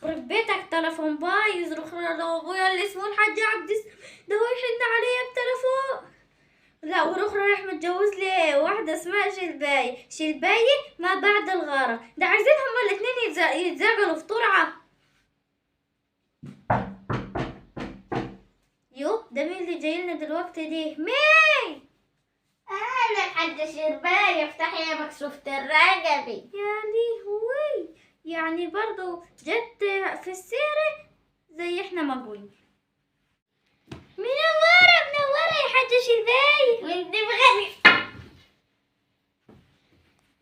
يخرب بيتك تلفون بايظ. روح لابويا اللي اسمه الحاج عبد ده هو يحن عليا بتلفون. لا وروح رايح متجوز لي واحدة اسمها شلباية ما بعد الغارة. ده عايزين هما الاتنين يتزاقلوا في طرعة. يو ده مين اللي جاي لنا دلوقتي دي؟ مين؟ انا الحاجة شرباية، افتحي يا مكسوفة الرقبة. يا لهوي، يعني برضو جت في السيرة زي احنا ما قلنا. منورة يا حاجة شرباية. وانت بغني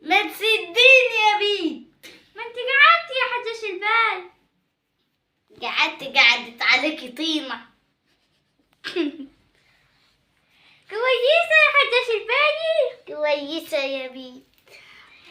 ما تسديني يا بيت. ما انت قعدتي يا حاجة شرباية. قعدت عليكي طينة. كويسة يا حاجة شرباية. كويسة يا بيت.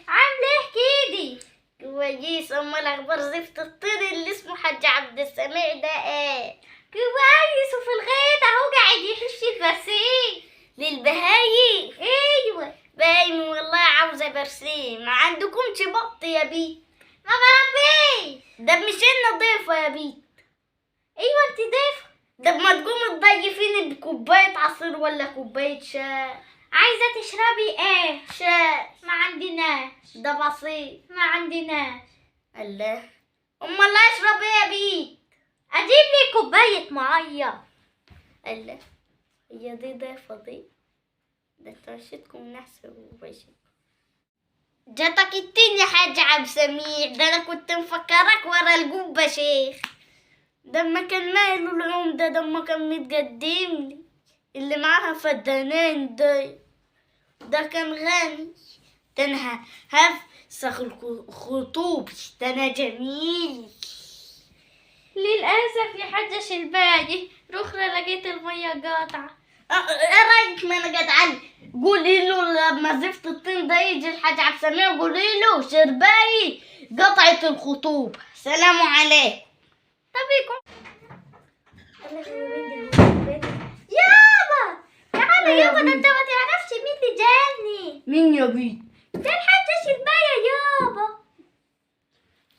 عاملة ايه كيدي؟ كويس. امال اخبار زفت الطين اللي اسمه حاج عبد السميع ده ايه؟ كويس، وفي الغيط اهو قاعد يحش البرسيم للبهايم. ايوه. بايم والله عاوزة برسيم. ما عندكمش بط يا بيت؟ ما بربيش. ده مش إلنا ضيفة يا بيت. ايوه انت ضيفة. ده ما تقوم تضيفيني بكوباية عصير ولا كوباية شاي. عايزة تشربي ايه؟ شاي. ما عندناش. ده بسيط. ما عندناش. الله. امال اشرب ايه يا بيت؟ اجيب لي كوباية مية. الله. هي دي ضيفة دي؟ ده انتوا عشتكم نحس وبشت. جاتك التين يا حاج عبد السميع. ده انا كنت مفكرك ورا القبة شيخ. ده ما كان ماله اليوم ده ما كان متقدم لي اللي معاها فدانين ده كان غني. ده انا هفسخ الخطوب. ده انا جميل. للأسف يا حاجة شلباية، رخرة لقيت المية قاطعة. ايه رايك ما انا جدعان؟ قولي له لما زفت الطين ده يجي الحاج عبد السميع قولي له شرباي قطعت الخطوبة. سلام عليكم. طب يكون يابا تعالى يابا. ده انت ما تعرفش مين اللي جاني. مين يا بيت؟ ده الحاجة شلباية يابا.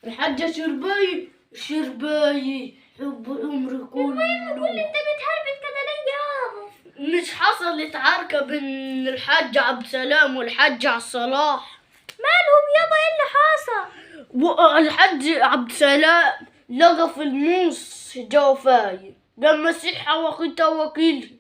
الحاجة شرباي حب عمري كله. قول انت بتهربت كده ليه يابا؟ مش حصلت عركة بين الحاج عبد السلام والحاج عبد الصلاح؟ مالهم يابا؟ ايه اللي حصل؟ والحاج عبد السلام لقى في الموس جوفاي. قام مسيحها واخدها وكيل.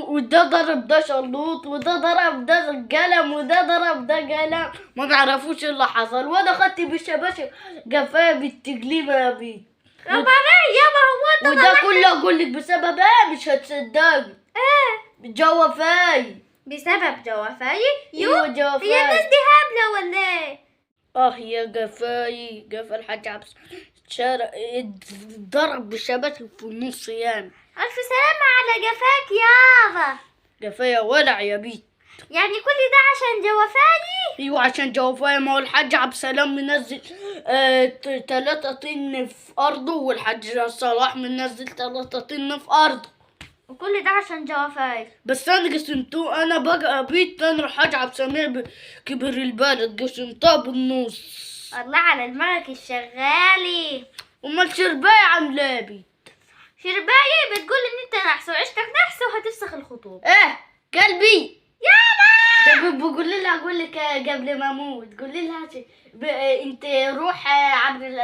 وده ضرب ده شلوط وده ضرب ده قلم وده ضرب ده قلم. ما نعرفوش اللي حصل. وانا خدت بالشباشب قفاه بالتقليمة يا بيت. طب يابا هو انت وده كله اقول لك بسبب ايه مش هتصدقي. ايه؟ جوفاي. بسبب جوافاي؟ ايوه هي جوفاي. الناس دي هبلة ولا ايه؟ يا قفاي قفا الحاج عبد شارع ضرب بالشباشب في النص يعني. ألف سلامة على جفاك يابا. قفايا ولع يا بيت. يعني كل ده عشان جوافاي؟ ايوه عشان جوفاي. ما هو الحاج عبد السلام منزل 3 طن في ارضه والحاج صلاح منزل 3 طن في ارضه. وكل ده عشان جوافاي. بس انا قسمتوه. انا بقى بيت انا الحاج عبد السميع كبر البلد قسمتها بالنص. الله على دماغك الشغالي. امال شرباي عامله ايه بيت؟ شرباية بتقول ان انت نحس وعشتك نحس وهتفسخ الخطوبة. ايه قلبي يابا. ده بقول لها اقول لك قبل ما اموت قولي لها انت روح عبر